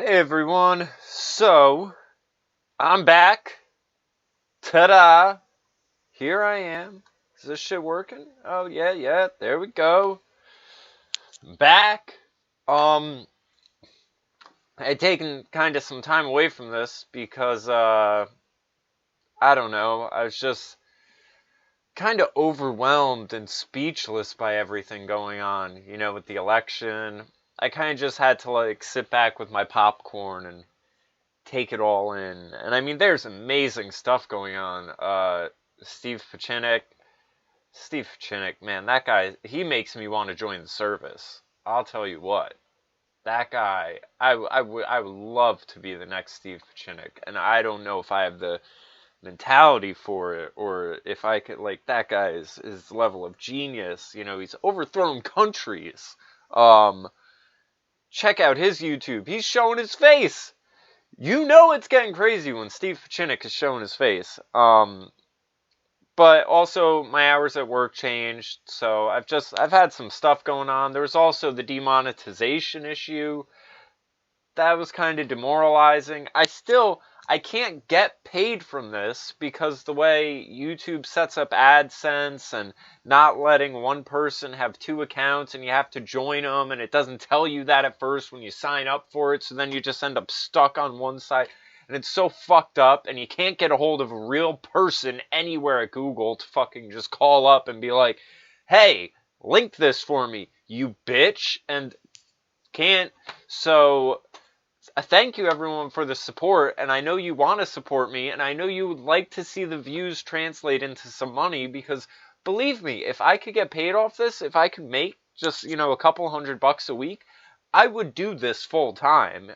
Hey everyone, so I'm back. Ta-da! Here I am. Is this shit working? Oh yeah, there we go. Back. Um, I had taken kind of some time away from this because, I don't know, I was just kind of overwhelmed and speechless by everything going on, with the election. I kind of just had to, sit back with my popcorn and take it all in. And I mean, there's amazing stuff going on. Steve Pachinik, man, that guy, he makes me want to join the service. I'll tell you what, that guy, I would love to be the next Steve Pachinik. And I don't know if I have the mentality for it, or if I could, that guy is his level of genius. He's overthrown countries. Check out his YouTube. He's showing his face. It's getting crazy when Steve Pachinik is showing his face. But also my hours at work changed, so I've had some stuff going on. There was also the demonetization issue. That was kind of demoralizing. I can't get paid from this because the way YouTube sets up AdSense and not letting one person have two accounts, and you have to join them, and it doesn't tell you that at first when you sign up for it, so then you just end up stuck on one side. And it's so fucked up, and you can't get a hold of a real person anywhere at Google to fucking just call up and be like, hey, link this for me, you bitch, and can't. So thank you everyone for the support, and I know you want to support me, and I know you would like to see the views translate into some money, because believe me, if I could get paid off this, if I could make just, a couple $100 a week, I would do this full time.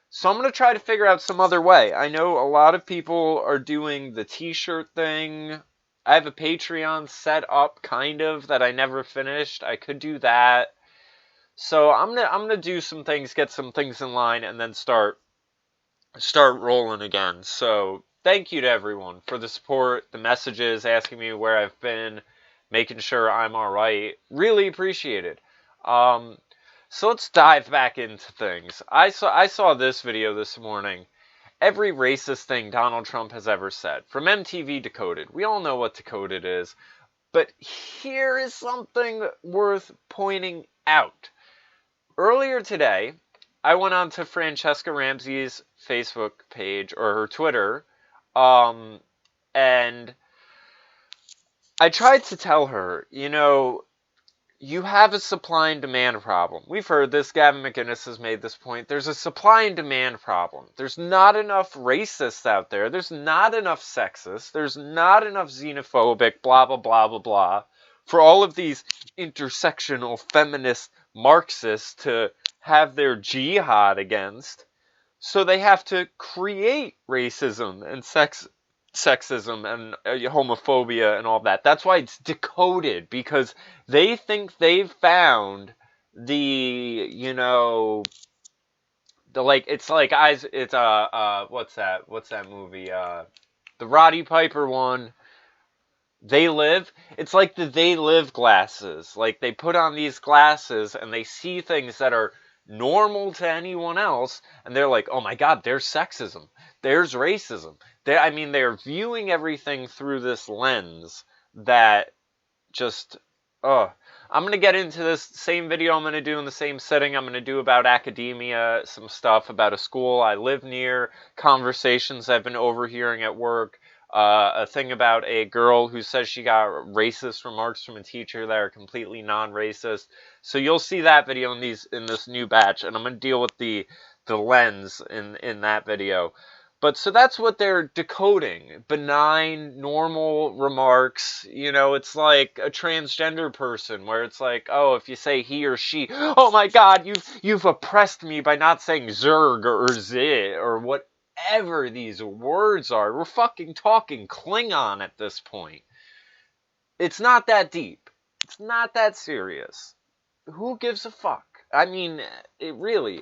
So I'm going to try to figure out some other way. I know a lot of people are doing the t-shirt thing. I have a Patreon set up, kind of, that I never finished. I could do that. So I'm gonna do some things, get some things in line, and then start rolling again. So thank you to everyone for the support, the messages, asking me where I've been, making sure I'm all right. Really appreciate it. So let's dive back into things. I saw this video this morning. Every racist thing Donald Trump has ever said, from MTV Decoded. We all know what Decoded is, but here is something worth pointing out. Earlier today, I went on to Franchesca Ramsey's Facebook page, or her Twitter, and I tried to tell her, you have a supply and demand problem. We've heard this. Gavin McInnes has made this point. There's a supply and demand problem. There's not enough racists out there. There's not enough sexists. There's not enough xenophobic, blah, blah, blah, blah, blah, for all of these intersectional feminist Marxists to have their jihad against. So they have to create racism and sexism and homophobia and all that. That's why it's decoded, because they think they've found the, what's that movie, the Roddy Piper one, They Live. It's like the They Live glasses. Like, they put on these glasses and they see things that are normal to anyone else, and they're like, oh my god, there's sexism, there's racism. They're viewing everything through this lens that just, I'm going to get into this same video I'm going to do in the same setting. I'm going to do about academia, some stuff about a school I live near, conversations I've been overhearing at work, a thing about a girl who says she got racist remarks from a teacher that are completely non-racist. So you'll see that video in this new batch, and I'm going to deal with the lens in that video. But so that's what they're decoding. Benign, normal remarks. It's like a transgender person where it's like, oh, if you say he or she, oh my god, you've oppressed me by not saying zerg or zit or whatever these words are. We're fucking talking Klingon at this point. It's not that deep. It's not that serious. Who gives a fuck? I mean, it really.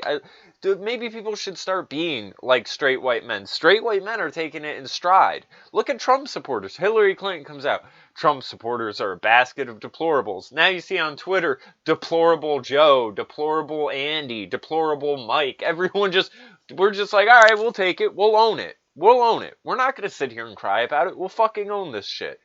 Maybe people should start being like straight white men. Straight white men are taking it in stride. Look at Trump supporters. Hillary Clinton comes out. Trump supporters are a basket of deplorables. Now you see on Twitter, deplorable Joe, deplorable Andy, deplorable Mike. We're just like, all right, we'll take it. We'll own it. We'll own it. We're not going to sit here and cry about it. We'll fucking own this shit.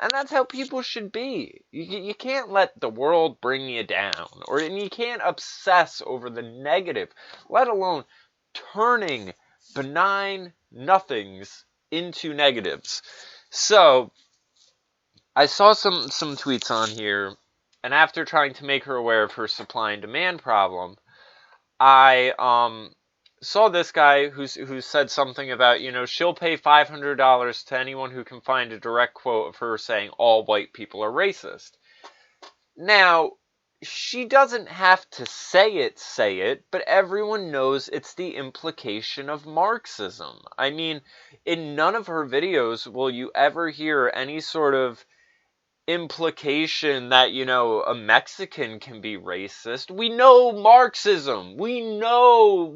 And that's how people should be. You can't let the world bring you down. And you can't obsess over the negative, let alone turning benign nothings into negatives. So, I saw some tweets on here, and after trying to make her aware of her supply and demand problem, I saw this guy who said something about, she'll pay $500 to anyone who can find a direct quote of her saying all white people are racist. Now, she doesn't have to say it, but everyone knows it's the implication of Marxism. I mean, in none of her videos will you ever hear any sort of implication that, a Mexican can be racist. We know Marxism. We know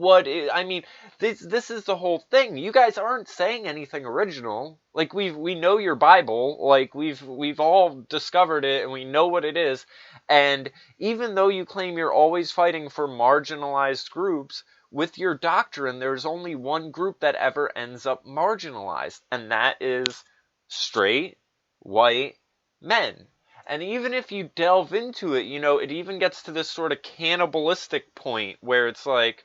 this is the whole thing. You guys aren't saying anything original. Like, we know your Bible. Like, we've all discovered it and we know what it is. And even though you claim you're always fighting for marginalized groups, with your doctrine, there's only one group that ever ends up marginalized, and that is straight, white men. And even if you delve into it, it even gets to this sort of cannibalistic point where it's like,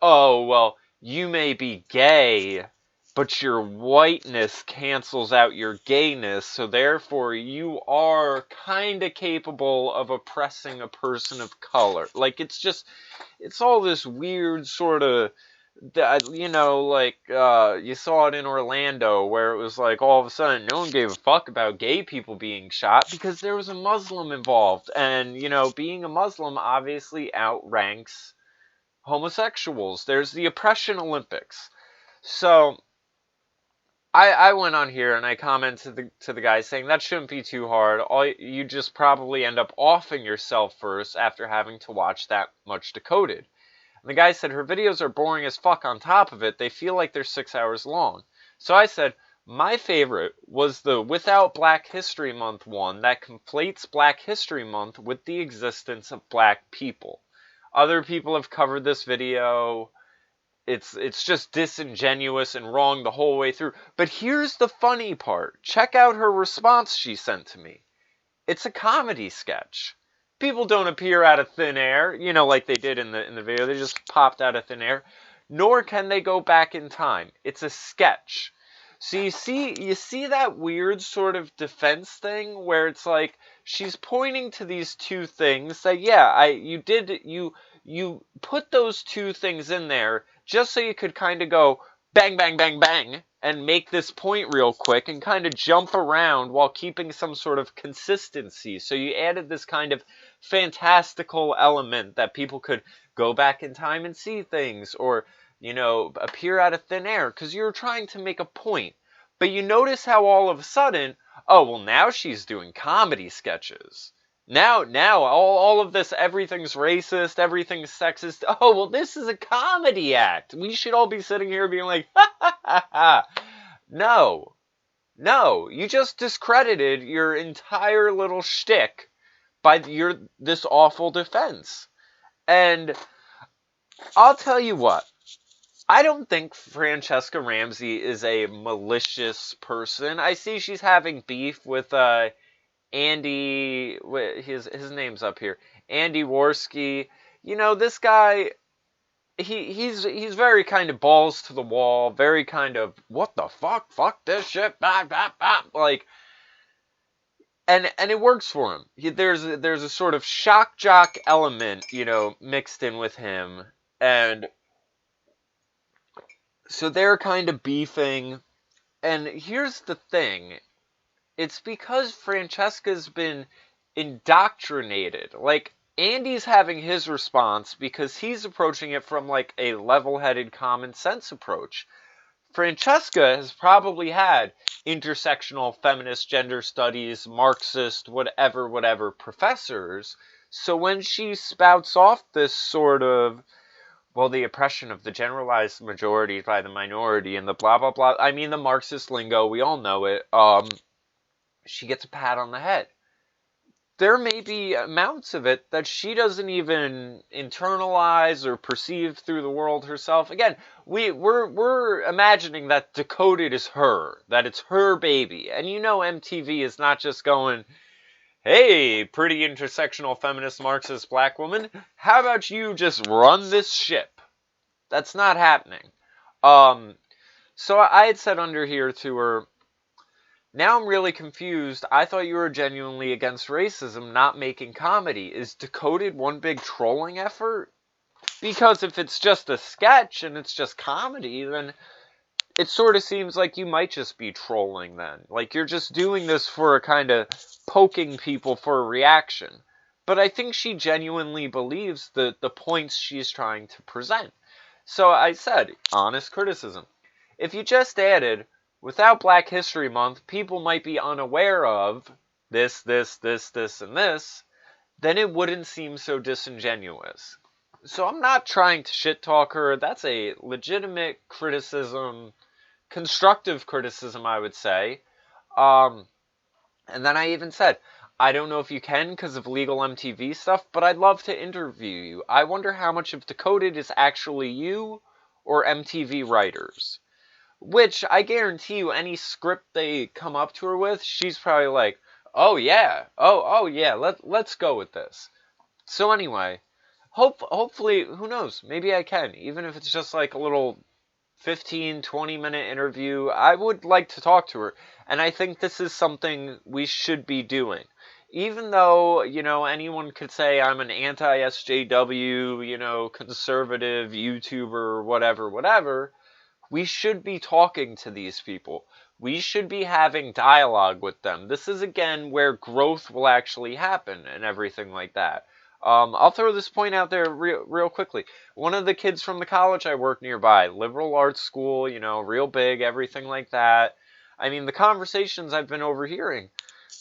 oh, well, you may be gay, but your whiteness cancels out your gayness, so therefore you are kind of capable of oppressing a person of color. Like, it's all this weird sort of, you saw it in Orlando where it was like all of a sudden no one gave a fuck about gay people being shot because there was a Muslim involved. And, being a Muslim obviously outranks homosexuals. There's the oppression Olympics. So, I went on here and I commented to the guy saying that shouldn't be too hard. You just probably end up offing yourself first after having to watch that much Decoded. And the guy said her videos are boring as fuck on top of it. They feel like they're 6 hours long. So I said, my favorite was the Without Black History Month one that conflates Black History Month with the existence of black people. Other people have covered this video. It's just disingenuous and wrong the whole way through. But here's the funny part. Check out her response she sent to me. It's a comedy sketch. People don't appear out of thin air, like they did in the video. They just popped out of thin air. Nor can they go back in time. It's a sketch. So you see that weird sort of defense thing where it's like she's pointing to these two things. That you put those two things in there just so you could kind of go bang, bang, bang, bang, and make this point real quick and kind of jump around while keeping some sort of consistency. So you added this kind of fantastical element that people could go back in time and see things or, appear out of thin air because you're trying to make a point. But you notice how all of a sudden, oh, well, now she's doing comedy sketches. Now, all of this, everything's racist, everything's sexist. Oh, well, this is a comedy act. We should all be sitting here being like, ha, ha, ha, ha. No, you just discredited your entire little shtick by this awful defense. And I'll tell you what, I don't think Franchesca Ramsey is a malicious person. I see she's having beef with Andy, his name's up here, Andy Worski. This guy, he's very kind of balls to the wall, very kind of, what the fuck this shit, bah, bah, bah, like, and it works for him. There's a sort of shock jock element, mixed in with him, and so they're kind of beefing, and here's the thing. It's because Francesca's been indoctrinated. Like, Andy's having his response because he's approaching it from, like, a level-headed common sense approach. Francesca has probably had intersectional feminist gender studies, Marxist, whatever professors. So when she spouts off this sort of, well, the oppression of the generalized majority by the minority and the blah, blah, blah, I mean, the Marxist lingo, we all know it, she gets a pat on the head. There may be amounts of it that she doesn't even internalize or perceive through the world herself. Again, we're imagining that Decoded is her, that it's her baby. And you know MTV is not just going, hey, pretty intersectional feminist Marxist black woman, how about you just run this ship? That's not happening. So I had said under here to her, now I'm really confused. I thought you were genuinely against racism, not making comedy. Is Decoded one big trolling effort? Because if it's just a sketch and it's just comedy, then it sort of seems like you might just be trolling then. Like you're just doing this for a kind of poking people for a reaction. But I think she genuinely believes the points she's trying to present. So I said, honest criticism. If you just added, without Black History Month, people might be unaware of this, and this, then it wouldn't seem so disingenuous. So I'm not trying to shit talk her. That's a legitimate criticism, constructive criticism, I would say. And then I even said, I don't know if you can because of legal MTV stuff, but I'd love to interview you. I wonder how much of Decoded is actually you or MTV writers. Which, I guarantee you, any script they come up to her with, she's probably like, oh yeah, let's go with this. So anyway, hopefully, who knows, maybe I can, even if it's just like a little 15, 20-minute interview. I would like to talk to her, and I think this is something we should be doing. Even though, anyone could say I'm an anti-SJW, conservative YouTuber, whatever, we should be talking to these people. We should be having dialogue with them. This is, again, where growth will actually happen and everything like that. I'll throw this point out there real quickly. One of the kids from the college I work nearby, liberal arts school, real big, everything like that. I mean, the conversations I've been overhearing,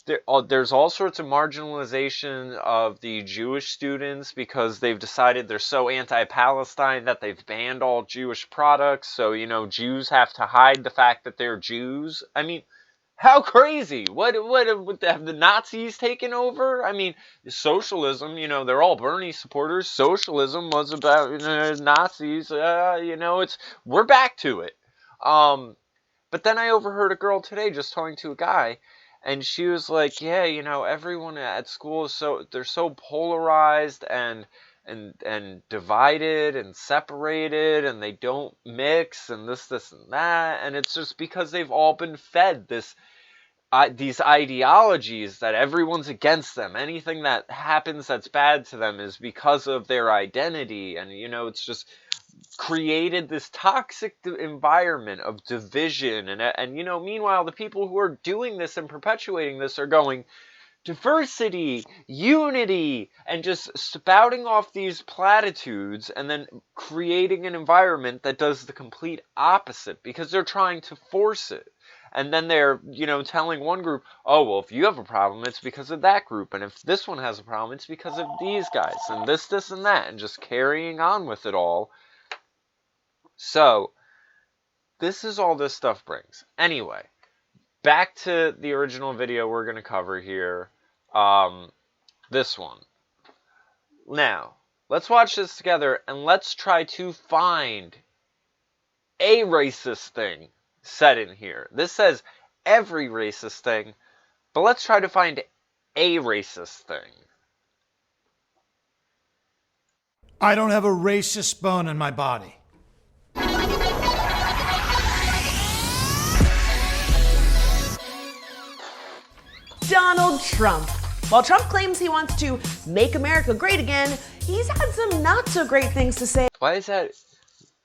there's all sorts of marginalization of the Jewish students because they've decided they're so anti-Palestine that they've banned all Jewish products. So, Jews have to hide the fact that they're Jews. I mean, how crazy? What have the Nazis taken over? I mean, socialism, they're all Bernie supporters. Socialism was about Nazis. We're back to it. But then I overheard a girl today just talking to a guy, and she was like, yeah, everyone at school is they're so polarized and divided and separated, and they don't mix, and this and that, and it's just because they've all been fed these ideologies that everyone's against them. Anything that happens that's bad to them is because of their identity, and it's just created this toxic environment of division, and meanwhile the people who are doing this and perpetuating this are going diversity, unity, and just spouting off these platitudes and then creating an environment that does the complete opposite because they're trying to force it. And then they're, telling one group, oh, well, if you have a problem, it's because of that group. And if this one has a problem, it's because of these guys. And this, and that. And just carrying on with it all. So, this is all this stuff brings. Anyway, back to the original video we're going to cover here. This one. Now, let's watch this together and let's try to find a racist thing said in here. This says every racist thing, but let's try to find a racist thing. I don't have a racist bone in my body. Donald Trump. While Trump claims he wants to make America great again, he's had some not so great things to say. Why is that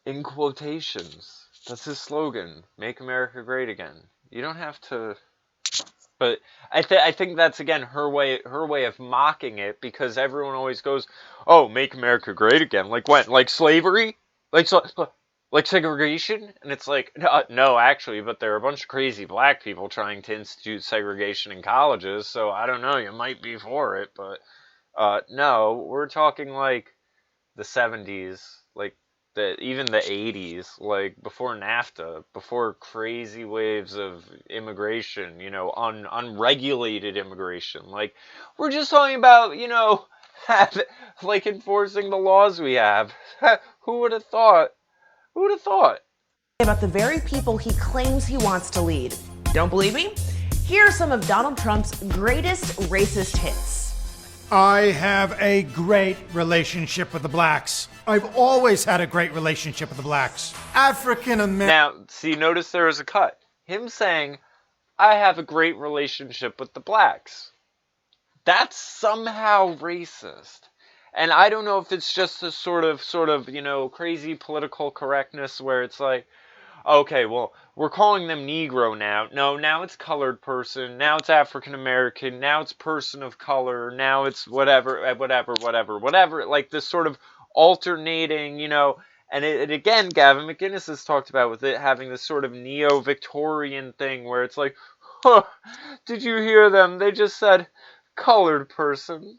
in quotations? That's his slogan, make America great again. You don't have to... But I think that's, again, her way of mocking it, because everyone always goes, oh, make America great again. Like when? Like slavery? Like segregation? And it's like, no, actually, but there are a bunch of crazy black people trying to institute segregation in colleges, so I don't know, you might be for it, but No, we're talking like the 70s, like even the 80s, like before NAFTA, before crazy waves of immigration, unregulated immigration. Like, we're just talking about, like enforcing the laws we have. Who would have thought? Who would have thought? About the very people he claims he wants to lead. Don't believe me? Here are some of Donald Trump's greatest racist hits. I have a great relationship with the blacks. I've always had a great relationship with the blacks. African American. Now, see, notice there was a cut. Him saying, I have a great relationship with the blacks. That's somehow racist. And I don't know if it's just a sort of, crazy political correctness where it's like, okay, well, we're calling them Negro now. No, now it's colored person. Now it's African American. Now it's person of color. Now it's whatever. Like this sort of alternating, And it again, Gavin McInnes has talked about with it having this sort of neo-Victorian thing where it's like, huh, did you hear them? They just said colored person.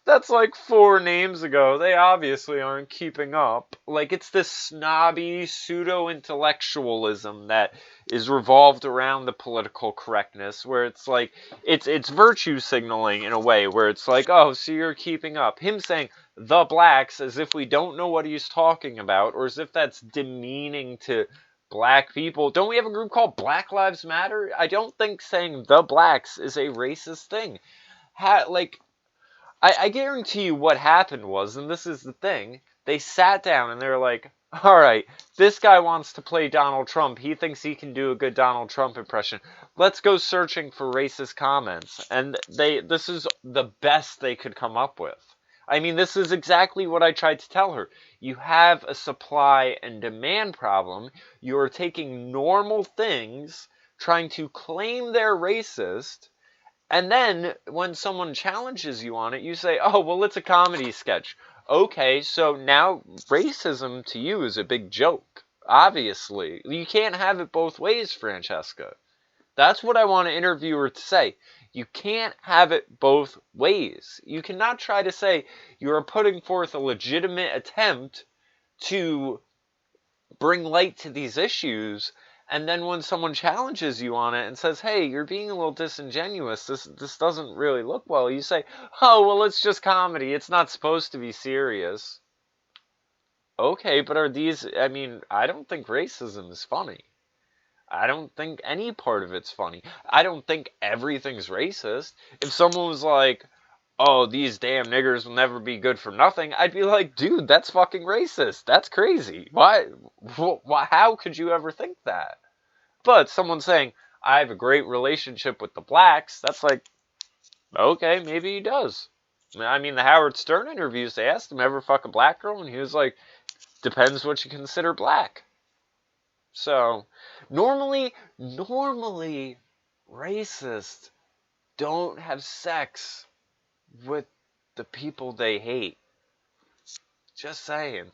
That's like 4 names ago. They obviously aren't keeping up. Like, it's this snobby pseudo-intellectualism that is revolved around the political correctness, where it's like, it's virtue signaling in a way, where it's like, oh, so you're keeping up. Him saying, the blacks, as if we don't know what he's talking about, or as if that's demeaning to black people. Don't we have a group called Black Lives Matter? I don't think saying the blacks is a racist thing. I guarantee you what happened was, and this is the thing, they sat down and they're like, all right, this guy wants to play Donald Trump. He thinks he can do a good Donald Trump impression. Let's go searching for racist comments. And this is the best they could come up with. I mean, this is exactly what I tried to tell her. You have a supply and demand problem. You're taking normal things, trying to claim they're racist, and then when someone challenges you on it, you say, oh, well, it's a comedy sketch. Okay, so now racism to you is a big joke. Obviously. You can't have it both ways, Francesca. That's what I want an interviewer to say. You can't have it both ways. You cannot try to say you are putting forth a legitimate attempt to bring light to these issues, and then when someone challenges you on it and says, hey, you're being a little disingenuous, this doesn't really look well, you say, oh, well, it's just comedy, it's not supposed to be serious. Okay, but I don't think racism is funny. I don't think any part of it's funny. I don't think everything's racist. If someone was like, oh, these damn niggers will never be good for nothing, I'd be like, dude, that's fucking racist. That's crazy. Why? How could you ever think that? But someone saying, I have a great relationship with the blacks, that's like, okay, maybe he does. I mean, the Howard Stern interviews, they asked him, ever fuck a black girl? And he was like, depends what you consider black. So, normally, racists don't have sex with the people they hate. Just saying.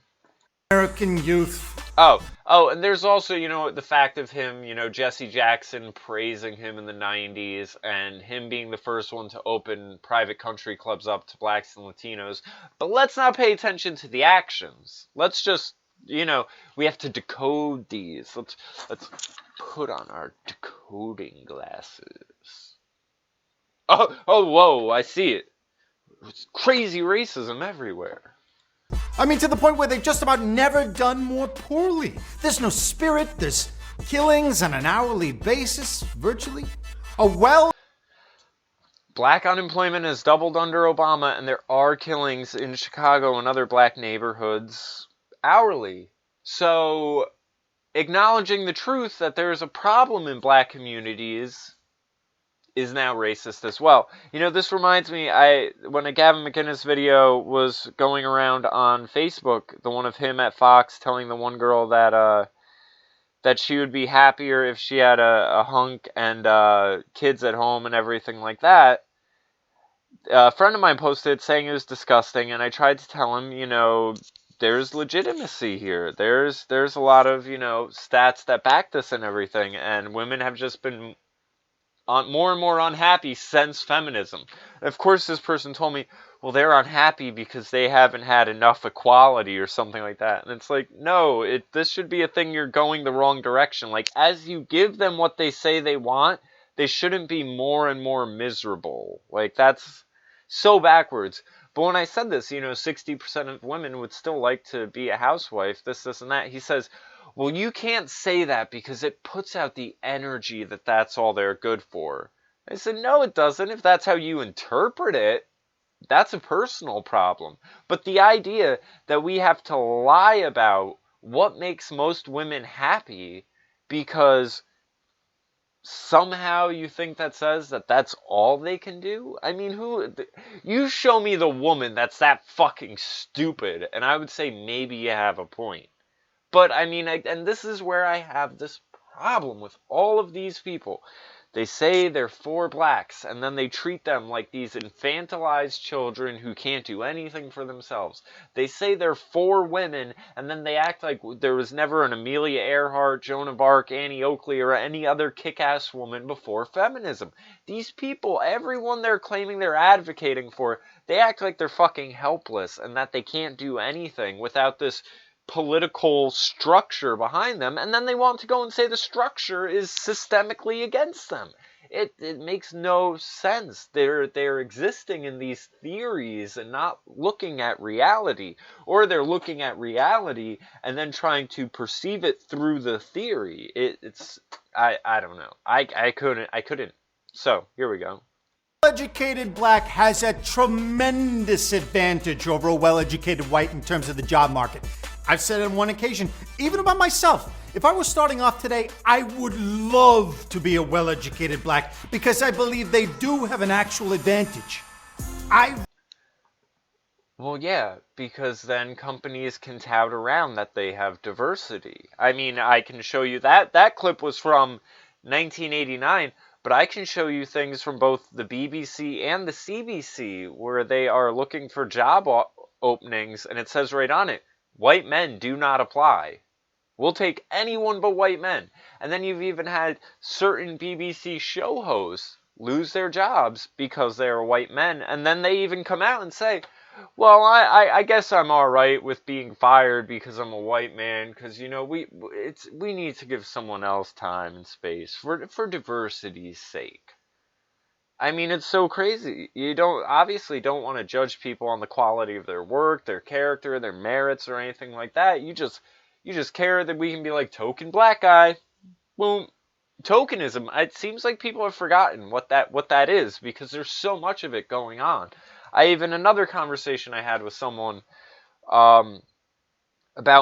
American youth. Oh, and there's also, the fact of him, Jesse Jackson praising him in the 90s, and him being the first one to open private country clubs up to blacks and Latinos. But let's not pay attention to the actions. Let's just, we have to decode these. Let's put on our decoding glasses. Oh, whoa, I see it. It's crazy racism everywhere. I mean, to the point where they've just about never done more poorly. There's no spirit, there's killings on an hourly basis, virtually. Black unemployment has doubled under Obama, and there are killings in Chicago and other black neighborhoods hourly. So, acknowledging the truth that there is a problem in black communities is now racist as well. This reminds me, when a Gavin McInnes video was going around on Facebook, the one of him at Fox telling the one girl that she would be happier if she had a hunk and kids at home and everything like that, a friend of mine posted saying it was disgusting, and I tried to tell him, there's legitimacy here. There's a lot of, stats that back this and everything, and women have just been more and more unhappy since feminism. And of course, this person told me, well, they're unhappy because they haven't had enough equality or something like that. And it's like, no, this should be a thing you're going the wrong direction. Like, as you give them what they say they want, they shouldn't be more and more miserable. Like, that's so backwards. But when I said this, 60% of women would still like to be a housewife, this, and that. He says, well, you can't say that because it puts out the energy that that's all they're good for. I said, no, it doesn't. If that's how you interpret it, that's a personal problem. But the idea that we have to lie about what makes most women happy because somehow you think that says that that's all they can do? I mean, you show me the woman that's that fucking stupid, and I would say maybe you have a point. But, I mean, and this is where I have this problem with all of these people. They say they're for blacks, and then they treat them like these infantilized children who can't do anything for themselves. They say they're for women, and then they act like there was never an Amelia Earhart, Joan of Arc, Annie Oakley, or any other kick-ass woman before feminism. These people, everyone they're claiming they're advocating for, they act like they're fucking helpless, and that they can't do anything without this political structure behind them, and then they want to go and say the structure is systemically against them. It makes no sense. They're existing in these theories and not looking at reality, or they're looking at reality and then trying to perceive it through the theory. I don't know. I couldn't. So here we go. Well-educated black has a tremendous advantage over a well-educated white in terms of the job market. I've said it on one occasion, even about myself. If I was starting off today, I would love to be a well-educated black because I believe they do have an actual advantage. Well, yeah, because then companies can tout around that they have diversity. I mean, I can show you that clip was from 1989, but I can show you things from both the BBC and the CBC where they are looking for job openings, and it says right on it, white men do not apply. We'll take anyone but white men. And then you've even had certain BBC show hosts lose their jobs because they are white men, and then they even come out and say, well, I guess I'm all right with being fired because I'm a white man, because we need to give someone else time and space for diversity's sake. I mean, it's so crazy. You obviously don't want to judge people on the quality of their work, their character, their merits, or anything like that. You just care that we can be like, token black guy, boom. Tokenism. It seems like people have forgotten what that is because there's so much of it going on. Another conversation I had with someone about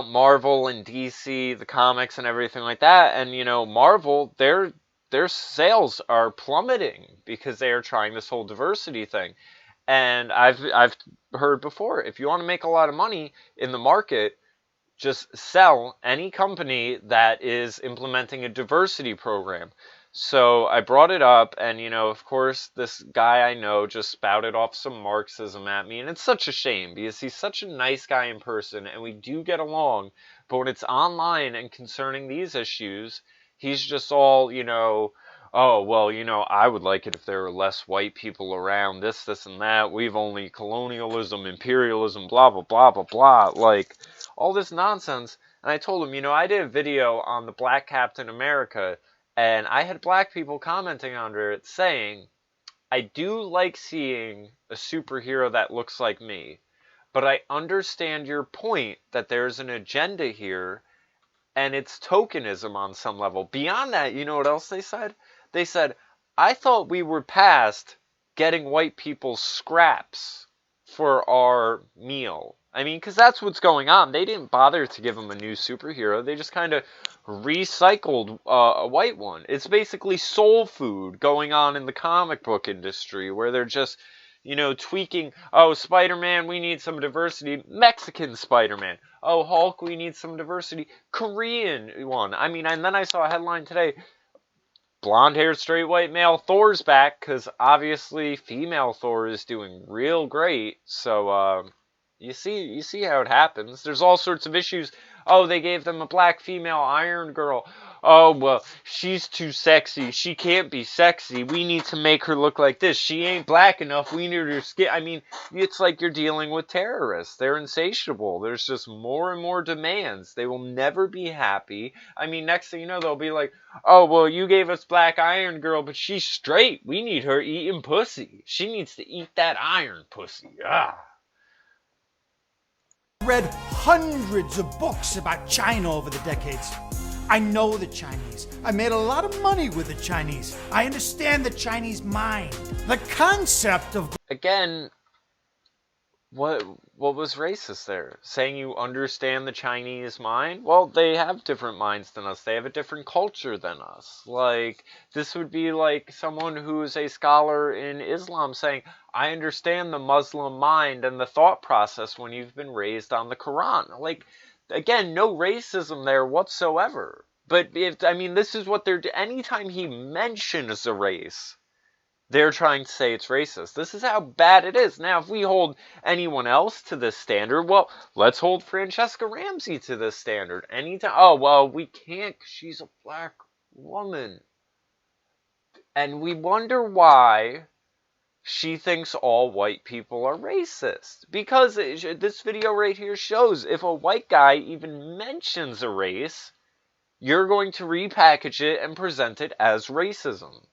Marvel and DC, the comics and everything like that, and Marvel, their sales are plummeting because they are trying this whole diversity thing. And I've heard before, if you want to make a lot of money in the market, just sell any company that is implementing a diversity program. So I brought it up, and of course, this guy I know just spouted off some Marxism at me, and it's such a shame because he's such a nice guy in person, and we do get along, but when it's online and concerning these issues, he's just all, oh, well, I would like it if there were less white people around, this, and that, we've only colonialism, imperialism, blah, blah, blah, blah, blah, like, all this nonsense. And I told him, I did a video on the Black Captain America, and I had black people commenting under it saying, I do like seeing a superhero that looks like me, but I understand your point that there's an agenda here, and it's tokenism on some level. Beyond that, you know what else they said? They said, I thought we were past getting white people scraps for our meal. I mean, because that's what's going on. They didn't bother to give him a new superhero. They just kind of recycled a white one. It's basically soul food going on in the comic book industry where they're just, tweaking, oh, Spider-Man, we need some diversity. Mexican Spider-Man. Oh, Hulk, we need some diversity. Korean one. I mean, and then I saw a headline today, blonde-haired, straight white male, Thor's back, because obviously female Thor is doing real great. So, you see how it happens. There's all sorts of issues. Oh, they gave them a black female Iron Girl. oh, well, she's too sexy. She can't be sexy. We need to make her look like this. She ain't black enough. We need her skin. I mean, it's like you're dealing with terrorists. They're insatiable. There's just more and more demands. They will never be happy. I mean, next thing you know, they'll be like, oh, well, you gave us Black Iron Girl, but she's straight. We need her eating pussy. She needs to eat that iron pussy. Ah. Read hundreds of books about China over the decades. I know the Chinese. I made a lot of money with the Chinese. I understand the Chinese mind. The concept of... Again, what was racist there? Saying you understand the Chinese mind? Well, they have different minds than us. They have a different culture than us. Like, this would be like someone who's a scholar in Islam saying, I understand the Muslim mind and the thought process when you've been raised on the Quran. Like, again, no racism there whatsoever. But, this is what they're... Anytime he mentions a race, they're trying to say it's racist. This is how bad it is. Now, if we hold anyone else to this standard, well, let's hold Francesca Ramsey to this standard. Anytime... Oh, well, we can't 'cause she's a black woman. And we wonder why she thinks all white people are racist. Because this video right here shows if a white guy even mentions a race, you're going to repackage it and present it as racism.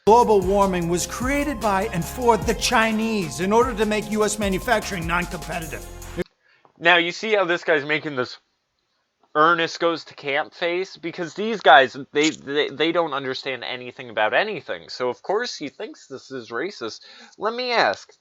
Global warming was created by and for the Chinese in order to make U.S. manufacturing non-competitive. Now, you see how this guy's making this Ernest goes to camp face? Because these guys, they don't understand anything about anything. So, of course, he thinks this is racist. Let me ask.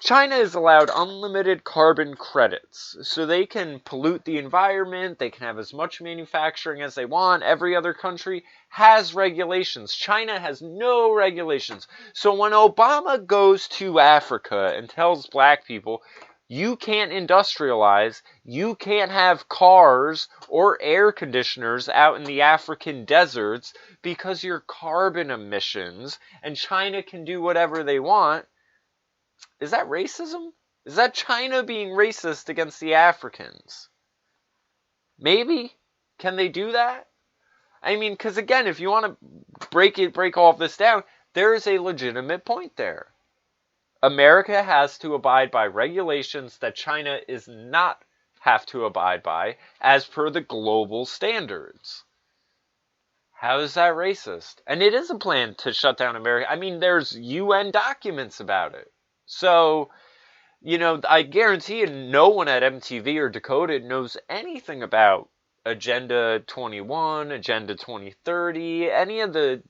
China is allowed unlimited carbon credits. So they can pollute the environment. They can have as much manufacturing as they want. Every other country has regulations. China has no regulations. So when Obama goes to Africa and tells black people, you can't industrialize, you can't have cars or air conditioners out in the African deserts because your carbon emissions, and China can do whatever they want, is that racism? Is that China being racist against the Africans? Maybe. Can they do that? I mean, because again, if you want to break all of this down, there is a legitimate point there. America has to abide by regulations that China is not have to abide by as per the global standards. How is that racist? And it is a plan to shut down America. I mean, there's UN documents about it. So, I guarantee you no one at MTV or Decoded knows anything about Agenda 21, Agenda 2030, any of the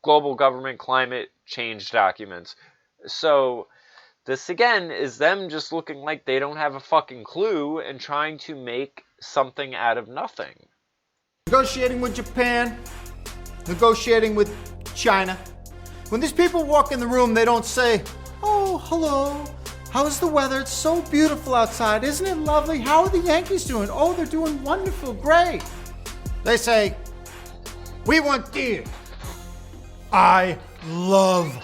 global government climate change documents. So, this again is them just looking like they don't have a fucking clue and trying to make something out of nothing. Negotiating with Japan, negotiating with China. When these people walk in the room, they don't say, oh, hello, how's the weather? It's so beautiful outside. Isn't it lovely? How are the Yankees doing? Oh, they're doing wonderful, great. They say, we want deer. I love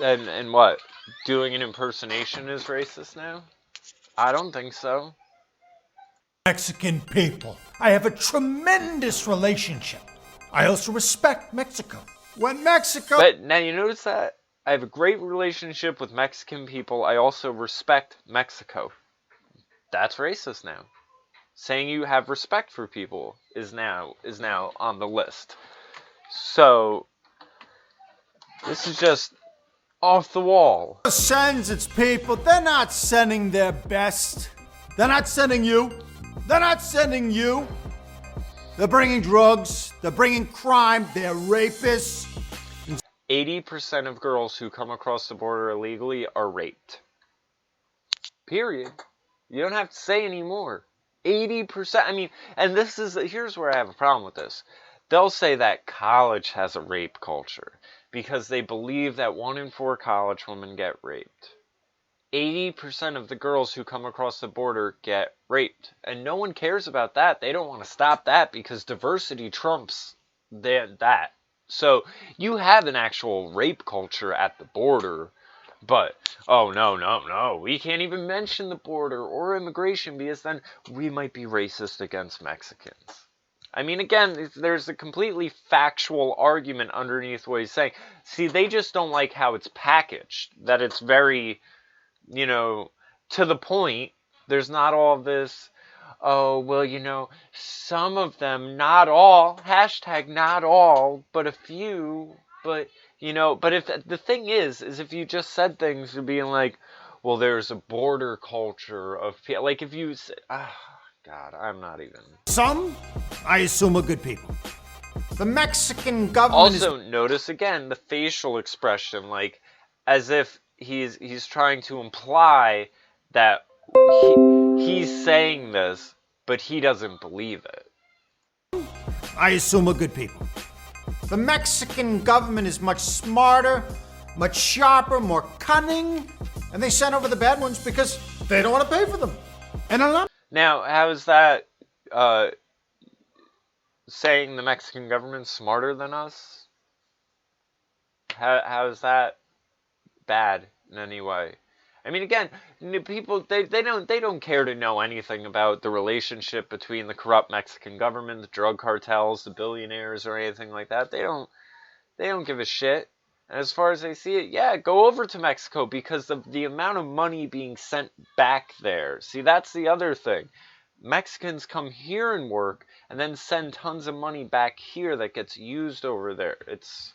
And what? Doing an impersonation is racist now? I don't think so. Mexican people. I have a tremendous relationship. I also respect Mexico. When Mexico... But now you notice that? I have a great relationship with Mexican people. I also respect Mexico. That's racist now. Saying you have respect for people is now on the list. So, this is just off the wall. Sends its people. They're not sending their best. They're not sending you. They're not sending you. They're bringing drugs. They're bringing crime. They're rapists. 80% of girls who come across the border illegally are raped. Period. You don't have to say any more. 80%. And here's where I have a problem with this. They'll say that college has a rape culture because they believe that 1 in 4 college women get raped. 80% of the girls who come across the border get raped. And no one cares about that. They don't want to stop that because diversity trumps that. So you have an actual rape culture at the border, but, oh, no, we can't even mention the border or immigration because then we might be racist against Mexicans. I mean, again, there's a completely factual argument underneath what he's saying. See, they just don't like how it's packaged, that it's very, to the point. There's not all this, oh, well, some of them, not all, hashtag not all, but a few, but, but if the thing is if you just said things being like, well, there's a border culture of, like if you, God, I'm not even. Some, I assume, are good people. The Mexican government also, notice again the facial expression, like as if he's trying to imply that he's saying this, but he doesn't believe it. I assume are good people. The Mexican government is much smarter, much sharper, more cunning, and they sent over the bad ones because they don't want to pay for them. And a lot. Now, how is that saying the Mexican government's smarter than us? How is that bad in any way? I mean, again, people they don't care to know anything about the relationship between the corrupt Mexican government, the drug cartels, the billionaires, or anything like that. They don't give a shit. And as far as I see it, yeah, go over to Mexico because of the amount of money being sent back there. See, that's the other thing. Mexicans come here and work and then send tons of money back here that gets used over there. It's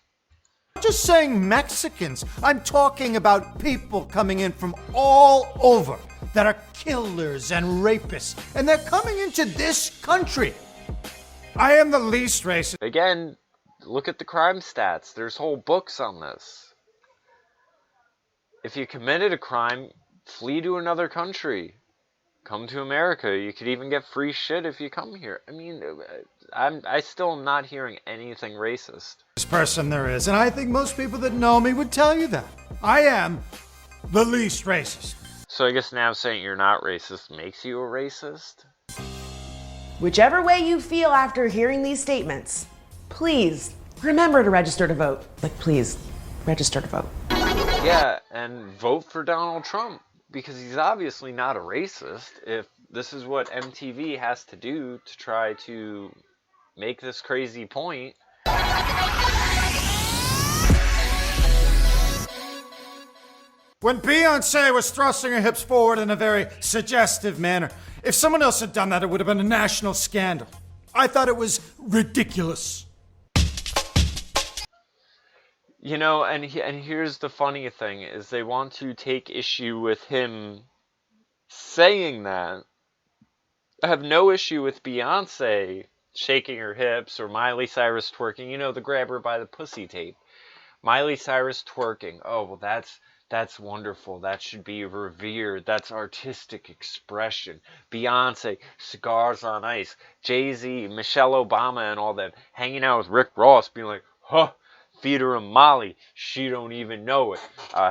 I'm just saying Mexicans. I'm talking about people coming in from all over that are killers and rapists, and they're coming into this country. I am the least racist. Again, look at the crime stats. There's whole books on this. If you committed a crime, flee to another country. Come to America. You could even get free shit if you come here. I mean, I still am not hearing anything racist. This person there is, and I think most people that know me would tell you that. I am the least racist. So I guess now saying you're not racist makes you a racist? Whichever way you feel after hearing these statements, please remember to register to vote. Like, please, register to vote. Yeah, and vote for Donald Trump, because he's obviously not a racist if this is what MTV has to do to try to make this crazy point. When Beyonce was thrusting her hips forward in a very suggestive manner, if someone else had done that, it would have been a national scandal. I thought it was ridiculous. And here's the funny thing, is they want to take issue with him saying that. I have no issue with Beyonce shaking her hips or Miley Cyrus twerking, the grab her by the pussy tape. Miley Cyrus twerking, oh, well, that's wonderful. That should be revered. That's artistic expression. Beyonce, cigars on ice. Jay-Z, Michelle Obama and all that, hanging out with Rick Ross, being like, huh, feed her a Molly, she don't even know it.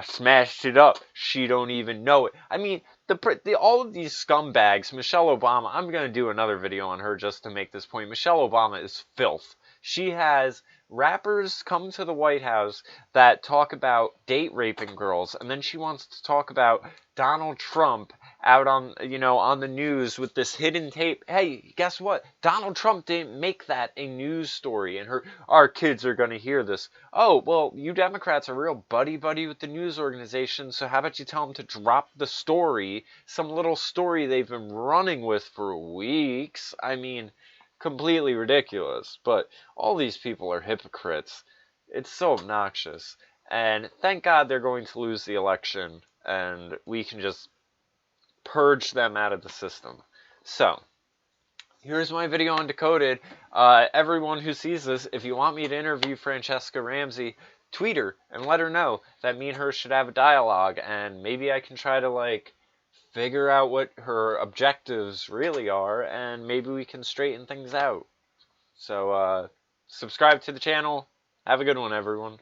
Smashed it up, she don't even know it. I mean, all of these scumbags, Michelle Obama, I'm going to do another video on her just to make this point. Michelle Obama is filth. She has rappers come to the White House that talk about date raping girls, and then she wants to talk about Donald Trump out on, on the news with this hidden tape. Hey, guess what? Donald Trump didn't make that a news story, and our kids are going to hear this. Oh, well, you Democrats are real buddy-buddy with the news organization, so how about you tell them to drop the story, some little story they've been running with for weeks. I mean, completely ridiculous, but all these people are hypocrites. It's so obnoxious, and thank God they're going to lose the election, and we can just purge them out of the system. So, here's my video on Decoded. Everyone who sees this, if you want me to interview Franchesca Ramsey, tweet her and let her know that me and her should have a dialogue, and maybe I can try to, figure out what her objectives really are, and maybe we can straighten things out. So, subscribe to the channel. Have a good one, everyone.